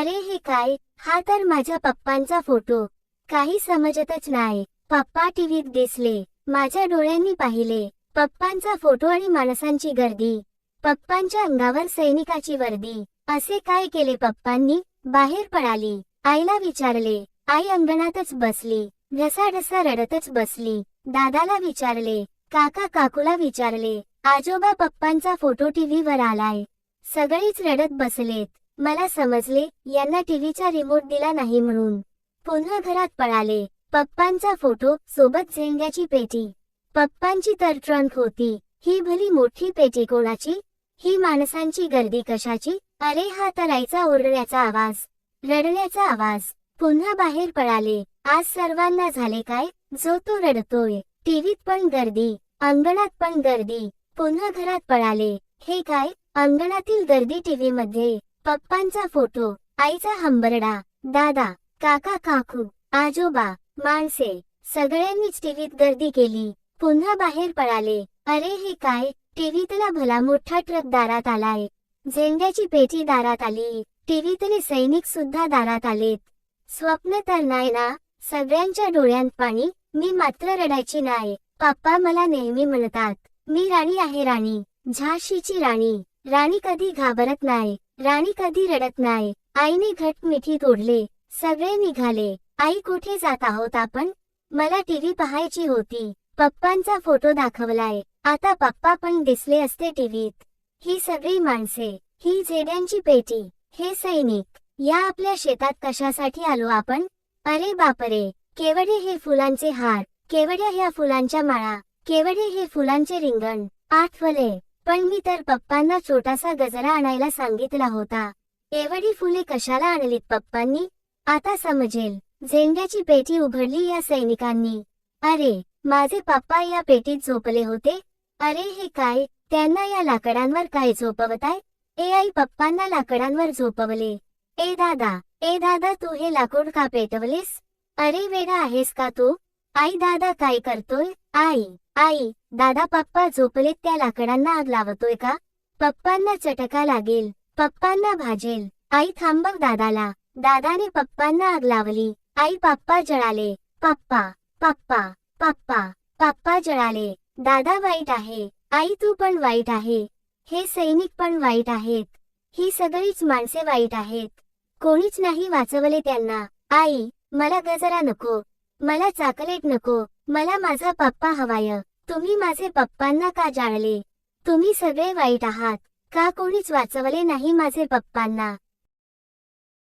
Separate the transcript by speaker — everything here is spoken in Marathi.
Speaker 1: अरे हे काय, हा तर माझ्या पप्पांचा फोटो. काही समजतच नाही. पप्पा टीव्हीत दिसले. माझ्या डोळ्यांनी पाहिले. पप्पांचा फोटो आणि माणसांची गर्दी. पप्पांच्या अंगावर सैनिकाची वर्दी. असे काय केले पप्पांनी? बाहेर पळाली. आईला विचारले. आई अंगणातच बसली. ढसाढसा रडतच बसली. दादाला विचारले. काका काकूला विचारले. आजोबा पप्पांचा फोटो टीव्हीवर आलाय. सगळेच रडत बसलेत. मला समजले यांना टीव्हीचा रिमोट दिला नाही म्हणून. पुन्हा घरात पळाले. पप्पांचा फोटो सोबत झेंड्याची पेटी. पप्पांची तर ट्रंक होती. ही भली मोठी पेटी कोणाची? ही माणसांची गर्दी कशाची? अरे हा तर आईचा ओरडण्याचा आवाज, रडण्याचा आवाज. पुन्हा बाहेर पळाले. आज सर्वांना झाले काय? जो तो रडतोय. टीव्हीत पण गर्दी, अंगणात पण गर्दी. पुन्हा घरात पळाले. हे काय? अंगणातील गर्दी टीव्ही मध्ये. पप्पांचा फोटो, आईचा हंबरडा. दादा, काका काकू, आजोबा, माणसे सगळ्यांनीच टीव्हीत गर्दी केली. पुन्हा बाहेर पळाले. अरे हे काय? टीव्हीतला भला मोठा ट्रक दारात आलाय. झेंड्याची पेटी दारात आली. टीव्हीतले सैनिक सुद्धा दारात आलेत. स्वप्न तर नाही ना? सगळ्यांच्या डोळ्यांत पाणी. मी मात्र रडायची नाही. पप्पा मला नेहमी म्हणतात, मी राणी आहे, राणी, झाशीची राणी. राणी कधी घाबरत नाही. राणी कधी रडत नाही. आईने घट मिठी तोडले. सगळे निघाले. आई कुठे जात आहोत आपण? मला टीव्ही पाहायची होती. पप्पांचा फोटो दाखवलाय. आता पप्पा पण दिसले असते टीव्हीत. ही सगळी माणसे, ही झेंड्यांची पेटी, हे सैनिक. या आपल्या शेतात कशासाठी आलो आपण? अरे बापरे, केवढे हे फुलांचे हार, केवढ्या ह्या फुलांच्या माळा, केवढे हे फुलांचे रिंगण. आठवले. पण मी तर पप्पांना छोटासा गजरा आणायला सांगितला होता. एवढी फुले कशाला आणलीत पप्पांनी? आता समजेल. झेंड्याची पेटी उघडली या सैनिकांनी. अरे, माझे पप्पा या पेटीत झोपले होते. अरे हे काय? त्यांना या लाकडांवर काय झोपवताय? ए आई, पप्पांना लाकडांवर झोपवले. ए दादा तू हे लाकूड का पेटवलेस? अरे वेडा आहेस का तू? आई, दादा काय करतोय? आई, दादा पप्पा झोपलेत त्या लाकडांना आग लावतोय का? पप्पांना चटका लागेल, पप्पांना भाजेल. आई थांबव दादाला. दादाने पप्पांना आग लावली. आई, पप्पा जळाले. पप्पा जळाले. दादा वाईट आहे. आई तू पण वाईट आहे. हे सैनिक पण वाईट आहेत. ही सगळीच माणसे वाईट आहेत. कोणीच नाही वाचवले त्यांना. आई, मला गजरा नको, मला चॉकलेट नको, मला माझा पप्पा हवाय. तुम्ही माझे पप्पांना का जाळले? तुम्ही सगळे वाईट आहात. का कोणीच वाचवले नाही माझे पप्पांना?